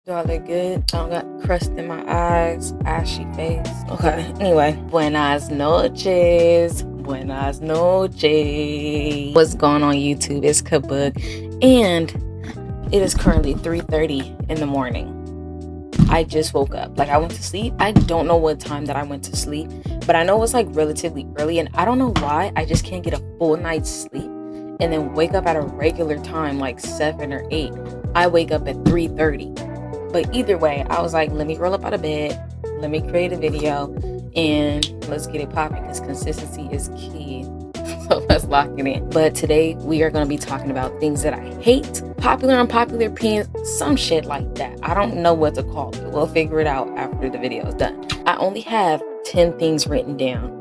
Do I look good? I don't got crust in my eyes, ashy face. Okay, anyway. Buenas noches. Buenas noches. What's going on YouTube? It's Kabuk. And it is currently 3:30 in the morning. I just woke up. Like, I went to sleep. I don't know what time that I went to sleep, but I know it was like relatively early, and I don't know why I just can't get a full night's sleep and then wake up at a regular time like 7 or 8. I wake up at 3:30. But either way, I was like, let me roll up out of bed, let me create a video, and let's get it popping because consistency is key. So let's lock it in. But today we are going to be talking about things that I hate, popular, unpopular opinions, some shit like that. I don't know what to call it. We'll figure it out after the video is done. I only have 10 things written down,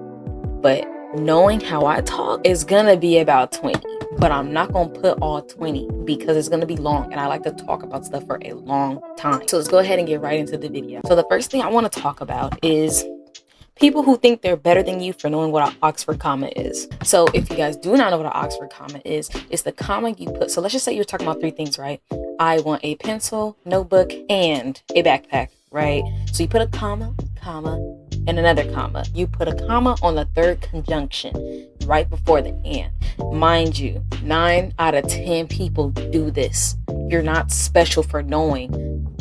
but knowing how I talk is going to be about 20. But I'm not going to put all 20 because it's going to be long and I like to talk about stuff for a long time. So let's go ahead and get right into the video. So the first thing I want to talk about is people who think they're better than you for knowing what an Oxford comma is. So if you guys do not know what an Oxford comma is, it's the comma you put. So let's just say you're talking about 3 things, right? I want a pencil, notebook, and a backpack, right? So you put a comma, and another comma. You put a comma on the third conjunction right before the and. Mind you, 9 out of 10 people do this. You're not special for knowing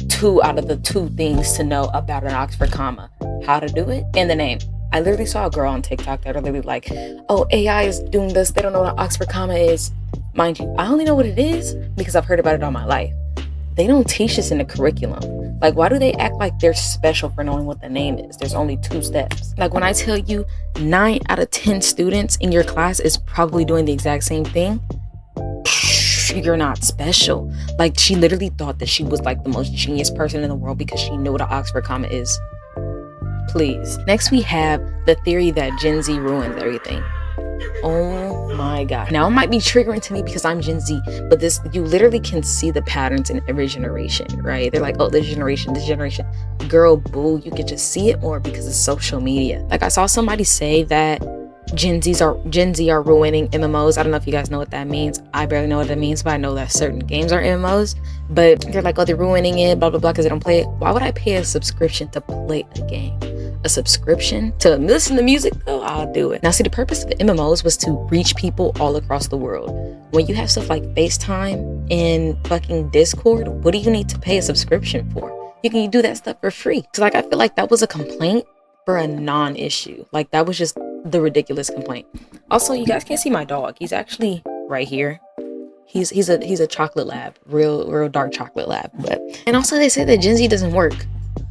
2 out of the 2 things to know about an Oxford comma. How to do it and the name. I literally saw a girl on TikTok that are literally like, oh, AI is doing this. They don't know what an Oxford comma is. Mind you, I only know what it is because I've heard about it all my life. They don't teach this in the curriculum. Like, why do they act like they're special for knowing what the name is? There's only 2 steps. Like, when I tell you 9 out of 10 students in your class is probably doing the exact same thing, you're not special. Like, she literally thought that she was like the most genius person in the world because she knew what an Oxford comma is. Please. Next, we have the theory that Gen Z ruins everything. Oh my god. Now it might be triggering to me because I'm Gen Z, but this, you literally can see the patterns in every generation, right? They're like, oh, this generation. Girl, boo, you can just see it more because of social media. Like, I saw somebody say that Gen Z are ruining MMOs. I don't know if you guys know what that means. I barely know what that means, but I know that certain games are MMOs. But they're like, oh, they're ruining it, blah, blah, blah, because they don't play it. Why would I pay a subscription to play a game? A subscription to listen to music? Oh, I'll do it. Now, see, the purpose of MMOs was to reach people all across the world. When you have stuff like FaceTime and fucking Discord, what do you need to pay a subscription for? You can do that stuff for free. So, like, I feel like that was a complaint for a non-issue. Like, that was just the ridiculous complaint. Also, you guys can't see my dog. He's actually right here. He's a chocolate lab, real dark chocolate lab. And also, they say that Gen Z doesn't work.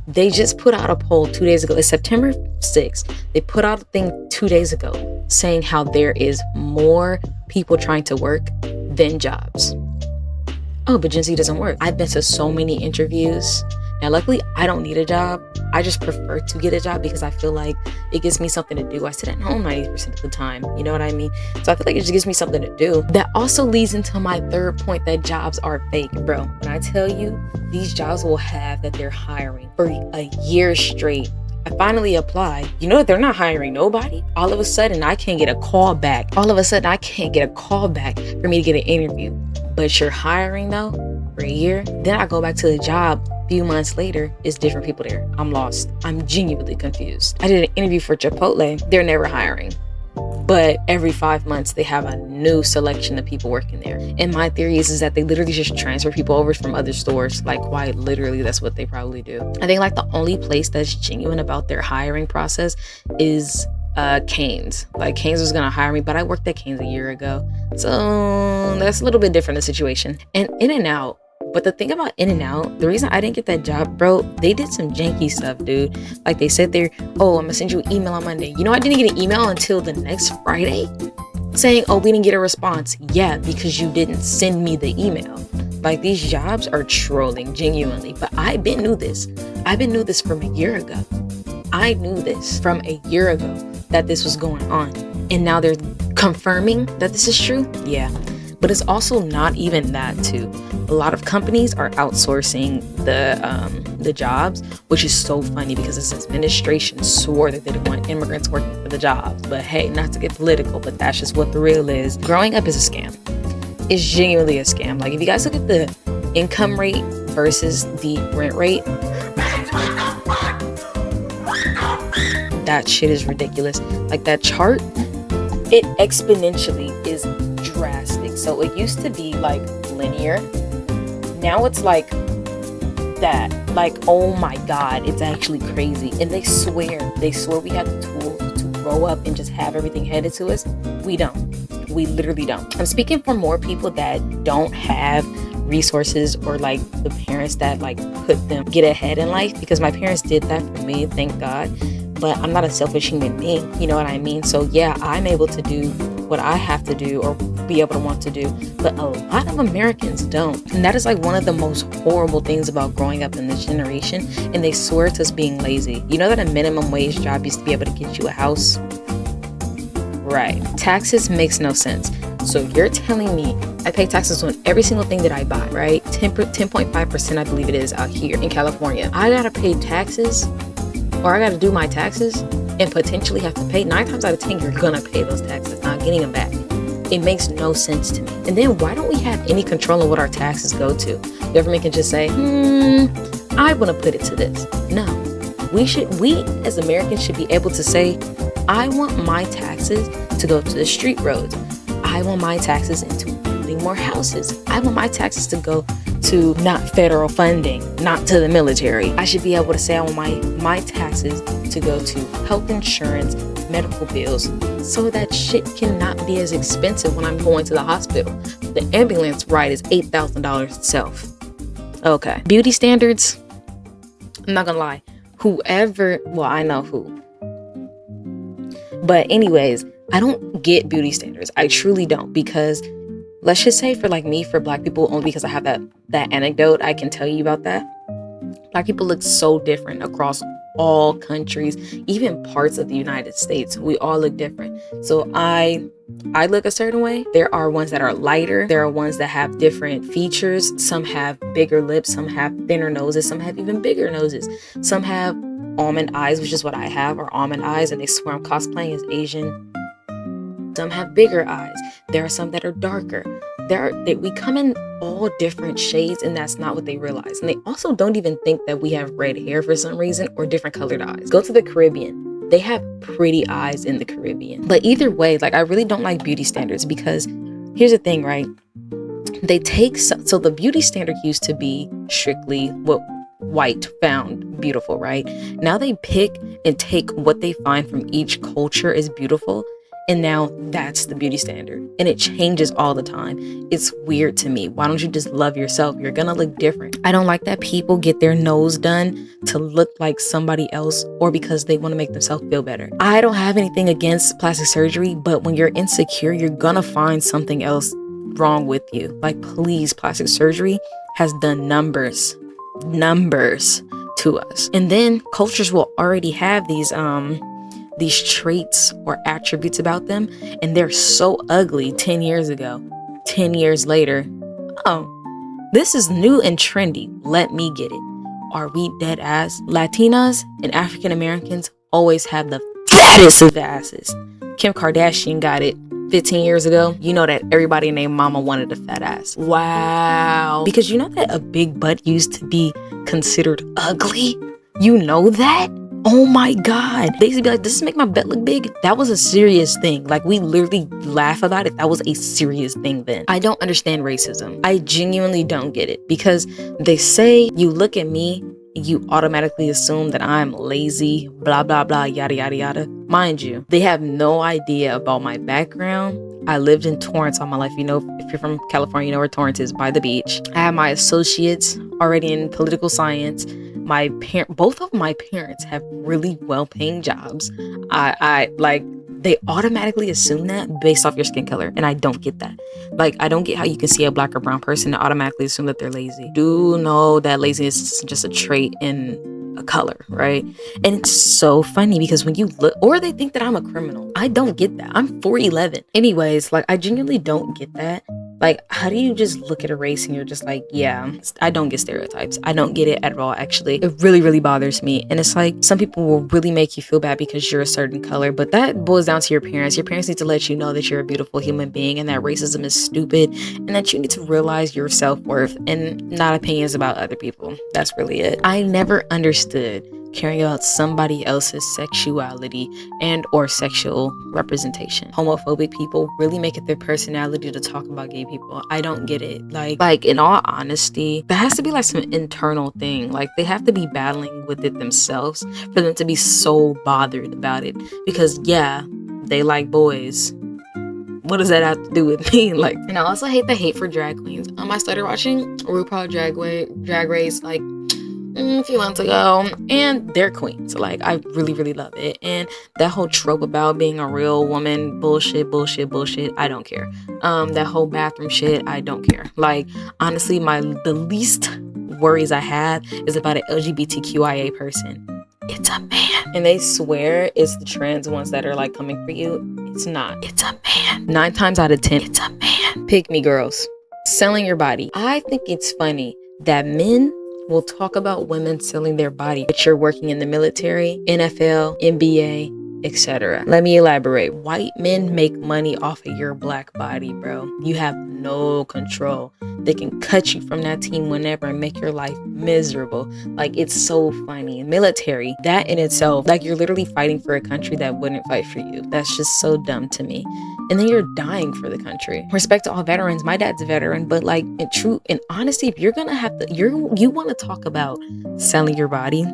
They just put out a poll 2 days ago. It's September 6th. They put out a thing 2 days ago saying how there is more people trying to work than jobs. Oh, but Gen Z doesn't work. I've been to so many interviews. Now, luckily, I don't need a job. I just prefer to get a job because I feel like it gives me something to do. I sit at home 90% of the time. You know what I mean? So I feel like it just gives me something to do. That also leads into my third point that jobs are fake, bro. When I tell you, these jobs will have that they're hiring for a year straight. I finally applied. You know what? They're not hiring nobody. All of a sudden, I can't get a call back. For me to get an interview. But you're hiring though for a year. Then I go back to the job. Few months later, it's different people there. I'm lost. I'm genuinely confused. I did an interview for Chipotle. They're never hiring. But every 5 months, they have a new selection of people working there. And my theory is that they literally just transfer people over from other stores. Like, quite literally, that's what they probably do. I think like the only place that's genuine about their hiring process is Cane's. Like, Cane's was gonna hire me, but I worked at Cane's a year ago. So that's a little bit different, the situation. And In-N-Out. But the thing about In-N-Out, the reason I didn't get that job, bro, they did some janky stuff, dude. Like, they said there, oh, I'm gonna send you an email on Monday. You know, I didn't get an email until the next Friday saying, oh, we didn't get a response. Yeah, because you didn't send me the email. Like, these jobs are trolling, genuinely. But I've been knew this from a year ago. I knew this from a year ago that this was going on. And now they're confirming that this is true. Yeah. But it's also not even that too. A lot of companies are outsourcing the jobs, which is so funny because this administration swore that they didn't want immigrants working for the jobs. But hey, not to get political, but that's just what the real is. Growing up is a scam. It's genuinely a scam. Like, if you guys look at the income rate versus the rent rate, that shit is ridiculous. Like that chart, it exponentially is drastic. So it used to be like linear. Now it's like that. Like, oh my God, it's actually crazy. And they swear we have the tools to grow up and just have everything handed to us. We don't. We literally don't. I'm speaking for more people that don't have resources or like the parents that like put them get ahead in life, because my parents did that for me, thank God. But I'm not a selfish human being, you know what I mean? So yeah, I'm able to do what I have to do or be able to want to do, but a lot of Americans don't. And that is like one of the most horrible things about growing up in this generation. And they swear to us being lazy. You know that a minimum wage job used to be able to get you a house? Right. Taxes makes no sense. So you're telling me I pay taxes on every single thing that I buy, right? 10.5% I believe it is out here in California. I gotta pay taxes, or I gotta do my taxes and potentially have to pay. 9 times out of 10, you're gonna pay those taxes, not getting them back. It makes no sense to me. And then why don't we have any control of what our taxes go to? The government can just say, I wanna put it to this. No, we as Americans should be able to say, I want my taxes to go to the street roads. I want my taxes into building more houses. I want my taxes to go to not federal funding, not to the military. I should be able to say I want my taxes to go to health insurance, medical bills, so that shit cannot be as expensive when I'm going to the hospital. The ambulance ride is $8,000 itself. Okay. Beauty standards, I'm not gonna lie. I know who. But anyways, I don't get beauty standards. I truly don't, because let's just say for like me, for Black people, only because I have that anecdote, I can tell you about that. Black people look so different across all countries, even parts of the United States. We all look different. So I look a certain way. There are ones that are lighter. There are ones that have different features. Some have bigger lips. Some have thinner noses. Some have even bigger noses. Some have almond eyes, which is what I have, or almond eyes, and they swear I'm cosplaying as Asian. Some have bigger eyes. There are some that are darker. We come in all different shades, and that's not what they realize. And they also don't even think that we have red hair for some reason, or different colored eyes. Go to the Caribbean. They have pretty eyes in the Caribbean. But either way, like, I really don't like beauty standards, because here's the thing, right? They take, so the beauty standard used to be strictly what white found beautiful, right? Now they pick and take what they find from each culture is beautiful, and now that's the beauty standard, and it changes all the time. It's weird to me. Why don't you just love yourself? You're gonna look different. I don't like that people get their nose done to look like somebody else, or because they want to make themselves feel better. I don't have anything against plastic surgery, but when you're insecure, you're gonna find something else wrong with you. Like, please, plastic surgery has done numbers to us. And then cultures will already have these traits or attributes about them, and they're so ugly 10 years ago. 10 years later, oh, this is new and trendy, let me get it. Are we dead ass? Latinas and African Americans always have the fattest of asses. Kim Kardashian got it 15 years ago. You know that everybody named mama wanted a fat ass. Wow. Because you know that a big butt used to be considered ugly? You know that? Oh my God. They used to be like, does this make my butt look big? That was a serious thing. Like, we literally laugh about it. That was a serious thing then. I don't understand racism. I genuinely don't get it, because they say you look at me, you automatically assume that I'm lazy, blah, blah, blah, yada, yada, yada. Mind you, they have no idea about my background. I lived in Torrance all my life. You know, if you're from California, you know where Torrance is, by the beach. I have my associates already in political science. Both of my parents have really well-paying jobs. They automatically assume that based off your skin color, and I don't get that. Like, I don't get how you can see a Black or brown person and automatically assume that they're lazy. Do know that laziness is just a trait in a color, right? And it's so funny, because when you look, or they think that I'm a criminal. I don't get that. I'm 4'11". Anyways, like, I genuinely don't get that. Like, how do you just look at a race and you're just like, yeah, I don't get stereotypes. I don't get it at all, actually. It really, really bothers me. And it's like, some people will really make you feel bad because you're a certain color, but that boils down to your parents. Your parents need to let you know that you're a beautiful human being and that racism is stupid and that you need to realize your self-worth and not opinions about other people. That's really it. I never understood caring about somebody else's sexuality and or sexual representation. Homophobic people really make it their personality to talk about gay people. I don't get it. Like in all honesty, that has to be like some internal thing. Like they have to be battling with it themselves for them to be so bothered about it. Because yeah, they like boys. What does that have to do with me? Like, and I also hate the hate for drag queens. I started watching RuPaul Drag Race like a few months ago, and they're queens. Like, I really, really love it. And that whole trope about being a real woman, bullshit, I don't care. That whole bathroom shit, I don't care. Like, honestly, the least worries I have is about an LGBTQIA person. It's a man. And they swear it's the trans ones that are like coming for you. It's not. It's a man. 9 times out of 10, it's a man. Pick me, girls. Selling your body. I think it's funny that men will talk about women selling their body, but you're working in the military, NFL, NBA, etc. Let me elaborate. White men make money off of your black body, bro. You have no control. They can cut you from that team whenever and make your life miserable. Like, it's so funny. Military, that in itself, like, you're literally fighting for a country that wouldn't fight for you. That's just so dumb to me. And then you're dying for the country. Respect to all veterans. My dad's a veteran, but like, in honesty, if you're gonna have to, you want to talk about selling your body,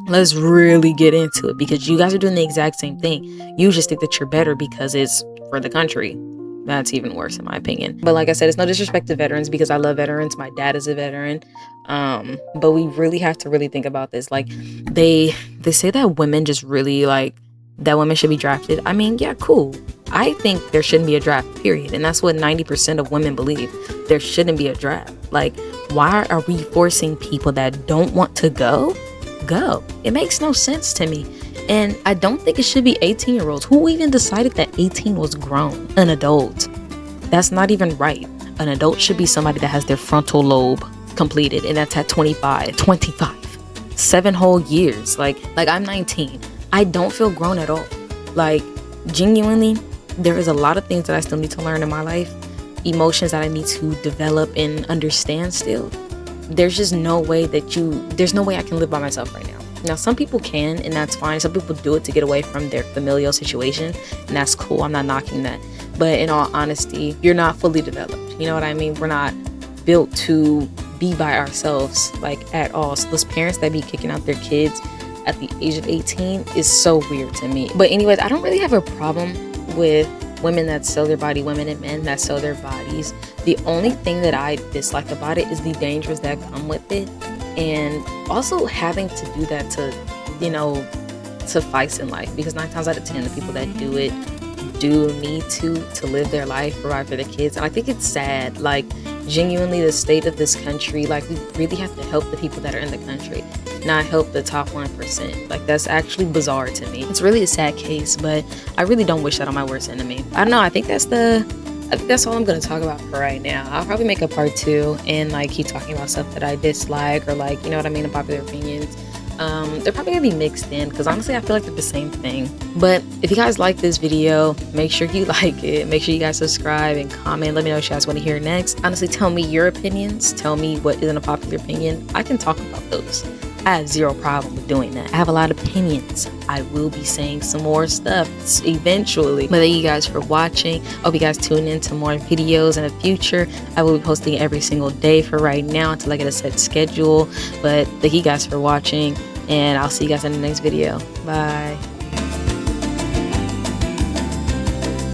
let's really get into it, because you guys are doing the exact same thing. You just think that you're better because it's for the country. That's even worse in my opinion. But like I said, it's no disrespect to veterans, because I love veterans. My dad is a veteran. But we really have to really think about this. Like, they say that women just really like, that women should be drafted. I mean, yeah, cool. I think there shouldn't be a draft, period. And that's what 90% of women believe. There shouldn't be a draft. Like, why are we forcing people that don't want to go? It makes no sense to me. And I don't think it should be 18-year-olds. Who even decided that 18 was grown? An adult. That's not even right. An adult should be somebody that has their frontal lobe completed, and that's at 25. 7 whole years. Like I'm 19. I don't feel grown at all. Like, genuinely, there is a lot of things that I still need to learn in my life. Emotions that I need to develop and understand still. There's just no way there's no way I can live by myself right now. Now, some people can, and that's fine. Some people do it to get away from their familial situation, and that's cool. I'm not knocking that. But in all honesty, you're not fully developed. You know what I mean? We're not built to be by ourselves, like, at all. So those parents that be kicking out their kids at the age of 18 is so weird to me. But anyways, I don't really have a problem with women that sell their body, women and men that sell their bodies. The only thing that I dislike about it is the dangers that come with it, and also having to do that to, suffice in life, because 9 times out of 10 the people that do it do need to live their life, provide for their kids. And I think it's sad, like, genuinely, the state of this country, like, we really have to help the people that are in the country, not help the top 1%. Like, that's actually bizarre to me. It's really a sad case, but I really don't wish that on my worst enemy. I don't know. I think that's all I'm going to talk about for right now. I'll probably make a part 2 and like keep talking about stuff that I dislike, or like, you know what I mean, unpopular opinions. They're probably gonna be mixed in, because honestly I feel like they're the same thing. But if you guys like this video, make sure you like it, make sure you guys subscribe and comment. Let me know what you guys want to hear next. Honestly, tell me your opinions, tell me what isn't a popular opinion. I can talk about those. I have zero problem with doing that. I have a lot of opinions. I will be saying some more stuff eventually. But thank you guys for watching. I hope you guys tune in to more videos in the future. I will be posting every single day for right now until I get a set schedule. But thank you guys for watching, and I'll see you guys in the next video. Bye.